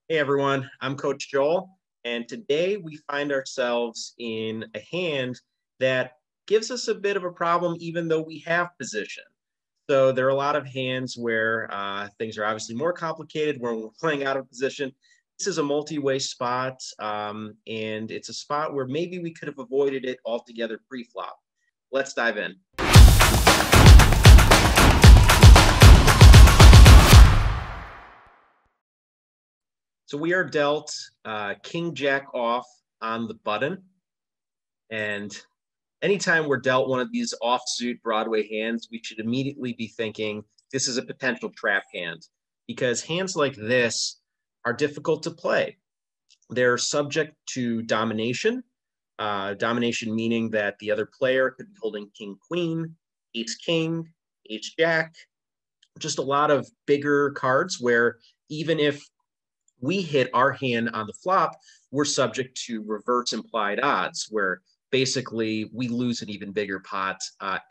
Hey everyone, I'm Coach Joel, and today we find ourselves in a hand that gives us a bit of a problem, even though we have position. So there are a lot of hands where things are obviously more complicated when we're playing out of position. This is a multi-way spot, and it's a spot where maybe we could have avoided it altogether pre-flop. Let's dive in. So we are dealt King Jack off on the button. And anytime we're dealt one of these offsuit Broadway hands, we should immediately be thinking this is a potential trap hand because hands like this are difficult to play. They're subject to domination, domination meaning that the other player could be holding king queen, ace king, ace jack, just a lot of bigger cards where even if we hit our hand on the flop, we're subject to reverse implied odds, where basically we lose an even bigger pot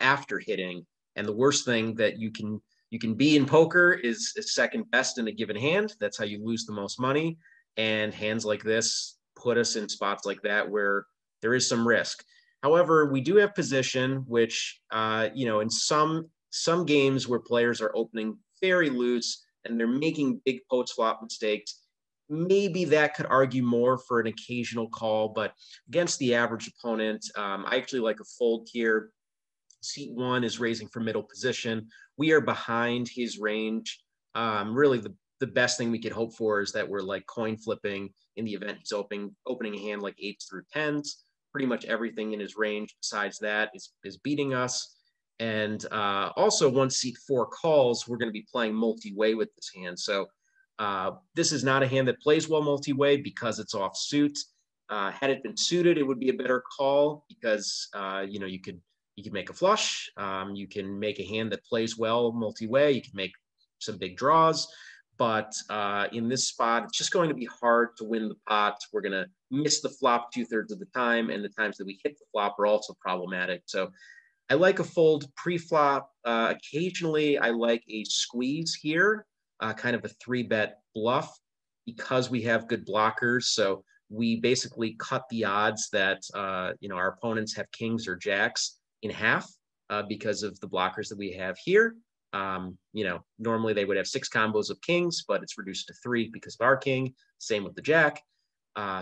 after hitting. And the worst thing that you can be in poker is second best in a given hand. That's how you lose the most money. And hands like this put us in spots like that where there is some risk. However, we do have position, which in some games where players are opening very loose and they're making big post flop mistakes, maybe that could argue more for an occasional call, but against the average opponent, I actually like a fold here. Seat one is raising for middle position. We are behind his range. Really, the best thing we could hope for is that we're like coin flipping in the event he's opening a hand like eights through tens. Pretty much everything in his range besides that is beating us. And also, once seat four calls, we're going to be playing multi-way with this hand. So this is not a hand that plays well multi-way because it's off suit. Had it been suited, it would be a better call because you could make a flush. You can make a hand that plays well multi-way. You can make some big draws. But in this spot, it's just going to be hard to win the pot. We're going to miss the flop 2/3 of the time, and the times that we hit the flop are also problematic. So I like a fold pre-flop. Occasionally, I like a squeeze here, kind of a 3-bet bluff because we have good blockers. So we basically cut the odds that our opponents have kings or jacks in half because of the blockers that we have here. Normally they would have 6 combos of kings, but it's reduced to 3 because of our king. Same with the jack.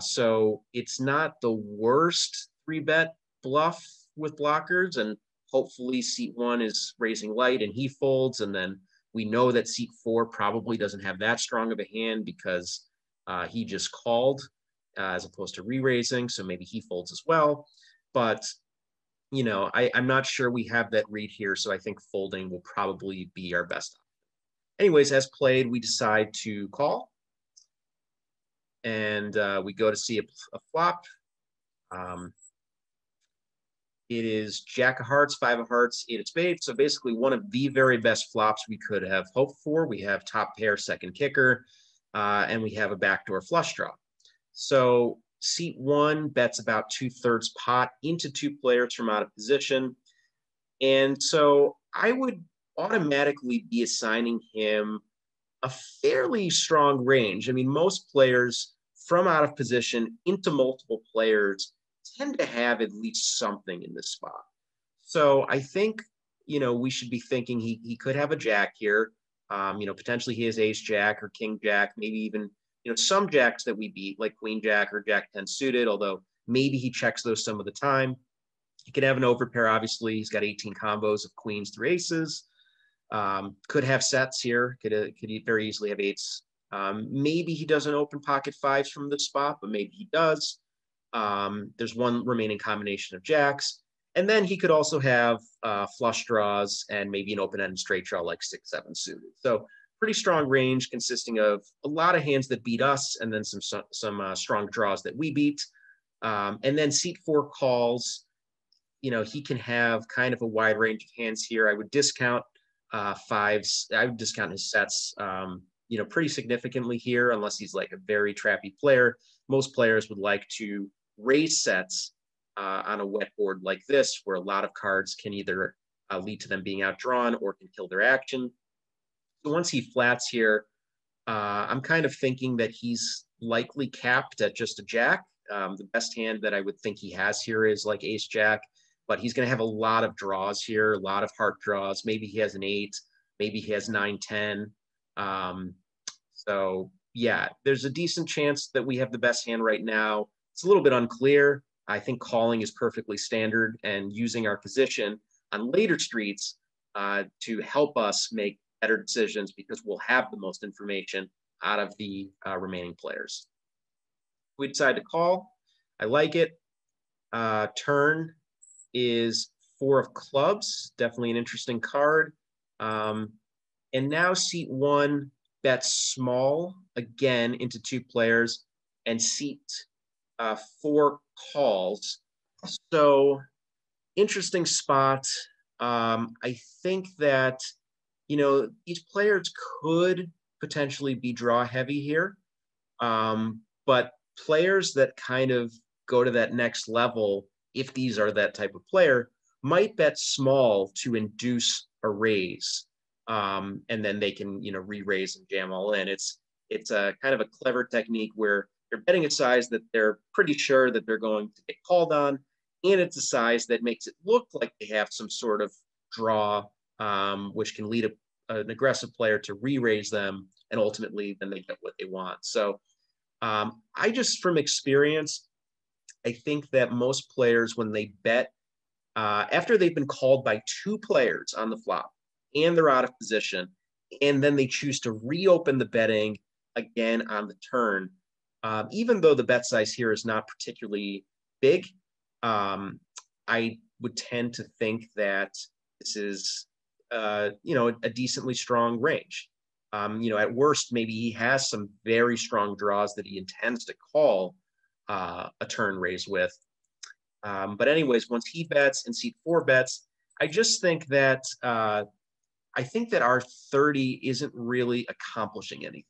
So it's not the worst 3-bet bluff with blockers, and hopefully seat one is raising light and he folds, and then we know that seat four probably doesn't have that strong of a hand because he just called as opposed to re-raising, so maybe he folds as well. But I'm not sure we have that read here, so I think folding will probably be our best option. Anyways, as played, we decide to call, and we go to see a flop. It is jack of hearts, 5 of hearts, 8 of spades. So basically one of the very best flops we could have hoped for. We have top pair, second kicker, and we have a backdoor flush draw. So seat one bets about 2/3 pot into 2 players from out of position. And so I would automatically be assigning him a fairly strong range. I mean, most players from out of position into multiple players tend to have at least something in this spot. So I think, we should be thinking he could have a jack here. Potentially he has ace jack or king jack, maybe even, some jacks that we beat, like queen jack or jack 10 suited, although maybe he checks those some of the time. He could have an overpair, obviously. He's got 18 combos of queens through aces. Could have sets here, could very easily have eights. Maybe he doesn't open pocket fives from this spot, but maybe he does. There's one remaining combination of jacks. And then he could also have flush draws and maybe an open-ended straight draw like 6-7 suited. So pretty strong range consisting of a lot of hands that beat us and then some strong draws that we beat. And then seat four calls, he can have kind of a wide range of hands here. I would discount fives. I would discount his sets, pretty significantly here, unless he's like a very trappy player. Most players would like to raise sets on a wet board like this, where a lot of cards can either lead to them being outdrawn or can kill their action. So once he flats here, I'm kind of thinking that he's likely capped at just a jack. The best hand that I would think he has here is like ace jack, but he's going to have a lot of draws here, a lot of heart draws. Maybe he has an 8, maybe he has 9, 10. So yeah, there's a decent chance that we have the best hand right now. It's a little bit unclear. I think calling is perfectly standard, and using our position on later streets to help us make better decisions because we'll have the most information out of the remaining players. We decide to call. I like it. Turn is 4 of clubs, definitely an interesting card. And now seat 1 bets small again into 2 players, and seat 4 calls. So interesting spot. I think that, you know, these players could potentially be draw heavy here. But players that kind of go to that next level, if these are that type of player, might bet small to induce a raise. And then they can, you know, re-raise and jam all in. It's a kind of a clever technique where they're betting a size that they're pretty sure that they're going to get called on, and it's a size that makes it look like they have some sort of draw, which can lead an aggressive player to re-raise them, and ultimately then they get what they want. So I just, from experience, I think that most players, when they bet, after they've been called by 2 players on the flop and they're out of position, and then they choose to reopen the betting again on the turn, even though the bet size here is not particularly big, I would tend to think that this is, you know, a decently strong range. You know, at worst, maybe he has some very strong draws that he intends to call a turn raise with. But anyways, once he bets and seat 4 bets, I just think that our 30 isn't really accomplishing anything.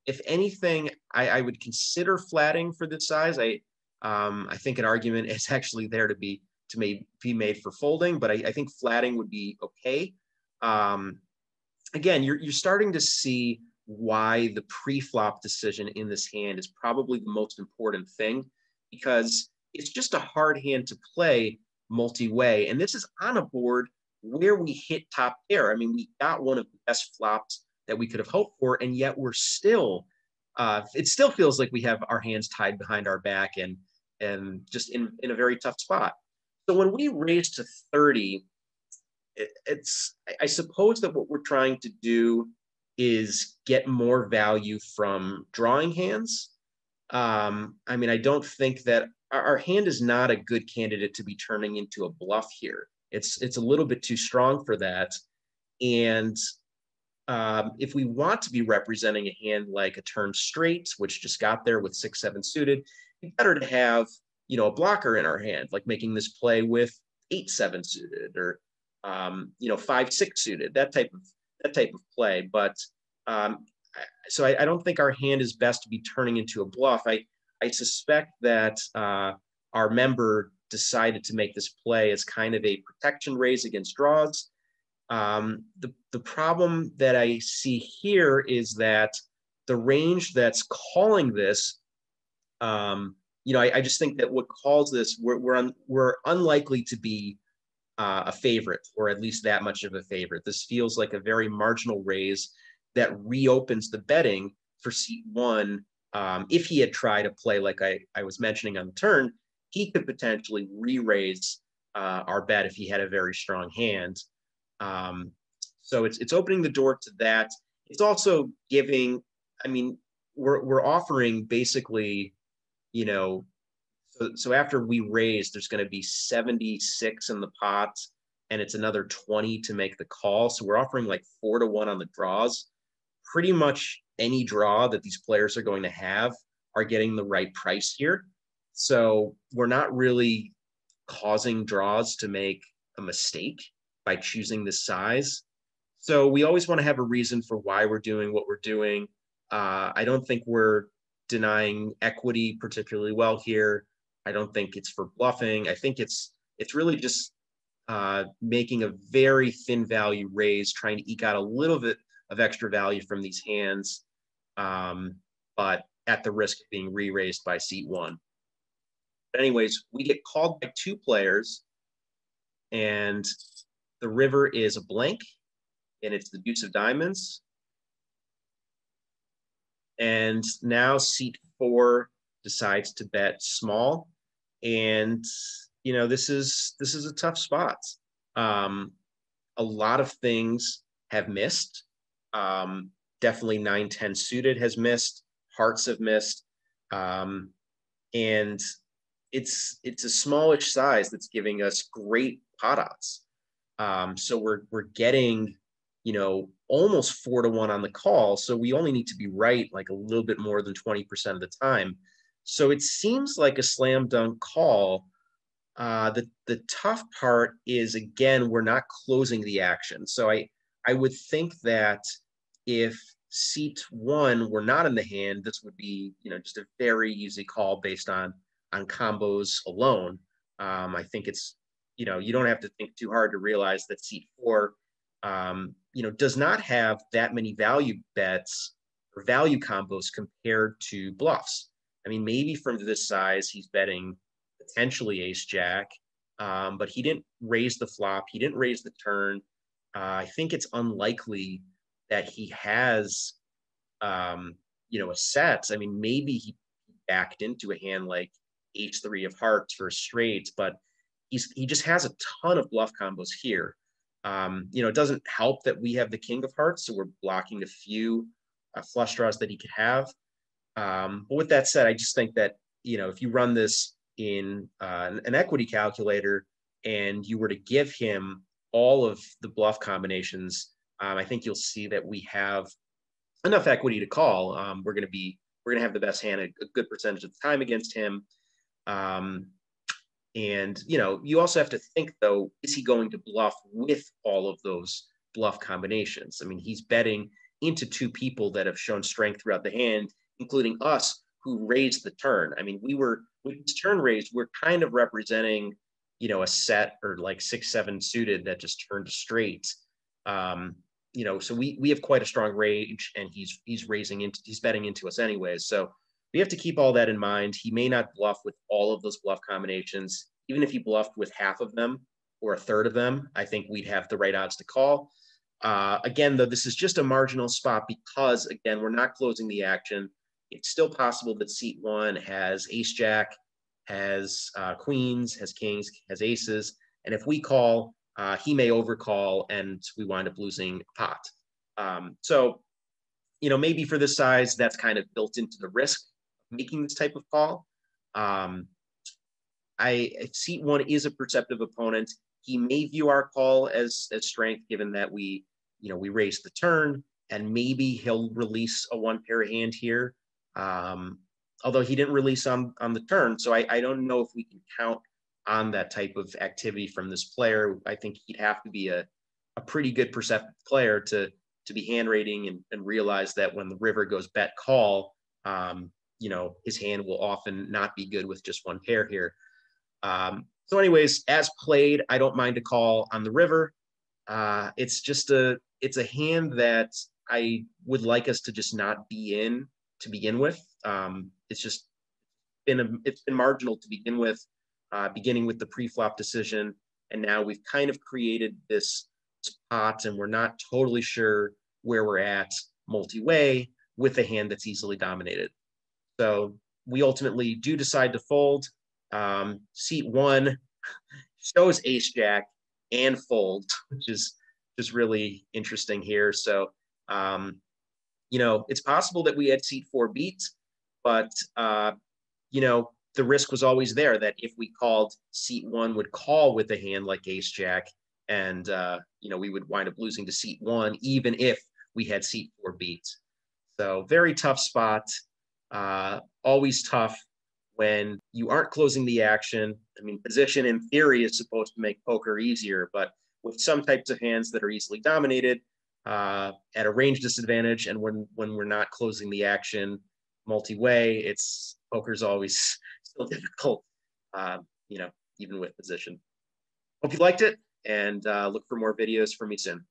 If anything, I would consider flatting for this size. I think an argument is actually there to be made for folding, but I think flatting would be okay. Again, you're starting to see why the pre-flop decision in this hand is probably the most important thing, because it's just a hard hand to play multi-way. And this is on a board where we hit top pair. I mean, we got one of the best flops that we could have hoped for, and yet we're still, it still feels like we have our hands tied behind our back and just in a very tough spot. So when we raise to 30, I suppose that what we're trying to do is get more value from drawing hands. I mean, I don't think that our hand is not a good candidate to be turning into a bluff here. It's a little bit too strong for that. And if we want to be representing a hand like a turn straight, which just got there with 6-7 suited, it's better to have, you know, a blocker in our hand, like making this play with 8-7 suited, or you know, 5-6 suited, that type of play. But so I don't think our hand is best to be turning into a bluff. I suspect that our member decided to make this play as kind of a protection raise against draws. The problem that I see here is that the range that's calling this, you know, I just think that what calls this, we're unlikely to be a favorite, or at least that much of a favorite. This feels like a very marginal raise that reopens the betting for seat 1. If he had tried a play like I was mentioning on the turn, he could potentially re-raise our bet if he had a very strong hand. So it's opening the door to that. It's also giving, I mean, we're offering basically, you know, so after we raise, there's going to be 76 in the pot, and it's another 20 to make the call. So we're offering like 4-1 on the draws. Pretty much any draw that these players are going to have are getting the right price here. So we're not really causing draws to make a mistake by choosing this size. So we always want to have a reason for why we're doing what we're doing. I don't think we're denying equity particularly well here. I don't think it's for bluffing. I think it's really just making a very thin value raise, trying to eke out a little bit of extra value from these hands, but at the risk of being re-raised by seat one. But anyways, we get called by two players, and the river is a blank, and it's the deuce of diamonds. And now seat four decides to bet small, and you know, this is a tough spot. A lot of things have missed. Definitely 9-10 suited has missed. Hearts have missed, and it's a smallish size that's giving us great pot odds. So we're getting, you know, almost 4-1 on the call. So we only need to be right like a little bit more than 20% of the time. So it seems like a slam dunk call. The tough part is, again, we're not closing the action. So I would think that if seat one were not in the hand, this would be, you know, just a very easy call based on combos alone. I think it's, you know, you don't have to think too hard to realize that seat four, you know, does not have that many value bets or value combos compared to bluffs. I mean, maybe from this size, he's betting potentially ace jack, but he didn't raise the flop. He didn't raise the turn. I think it's unlikely that he has, you know, a set. I mean, maybe he backed into a hand like ace three of hearts for a straight, but he just has a ton of bluff combos here. You know, it doesn't help that we have the king of hearts, so we're blocking a few flush draws that he could have. But with that said, I just think that, you know, if you run this in an equity calculator and you were to give him all of the bluff combinations, I think you'll see that we have enough equity to call. We're going to have the best hand a good percentage of the time against him. And, you know, you also have to think, though, is he going to bluff with all of those bluff combinations? I mean, he's betting into two people that have shown strength throughout the hand, including us, who raised the turn. I mean, with his turn raised, we're kind of representing, you know, a set or like 6-7 suited that just turned straight. You know, so we have quite a strong range, and he's betting into us anyways. So we have to keep all that in mind. He may not bluff with all of those bluff combinations. Even if he bluffed with half of them or a third of them, I think we'd have the right odds to call. Again, though, this is just a marginal spot because, again, we're not closing the action. It's still possible that seat one has ace jack, has queens, has kings, has aces. And if we call, he may overcall and we wind up losing pot. So, you know, maybe for this size, that's kind of built into the risk of making this type of call. Seat one is a perceptive opponent. He may view our call as strength, given that we raised the turn, and maybe he'll release a one pair hand here. Although he didn't release on the turn. So I don't know if we can count on that type of activity from this player. I think he'd have to be a pretty good perceptive player to be hand rating and realize that when the river goes bet call, you know, his hand will often not be good with just one pair here. So anyways, as played, I don't mind a call on the river. It's a hand that I would like us to just not be in to begin with. It's been marginal to begin with, beginning with the pre-flop decision. And now we've kind of created this pot, and we're not totally sure where we're at multi-way with a hand that's easily dominated. So we ultimately do decide to fold. Seat one shows ace jack and fold, which is just really interesting here. So, you know, it's possible that we had seat four beat, but, you know, the risk was always there that if we called, seat one would call with a hand like ace jack, and, you know, we would wind up losing to seat one, even if we had seat four beat. So very tough spot. Always tough when you aren't closing the action. I mean, position in theory is supposed to make poker easier, but with some types of hands that are easily dominated, at a range disadvantage, and when we're not closing the action multi-way, poker's always still difficult, you know, even with position. Hope you liked it, and look for more videos from me soon.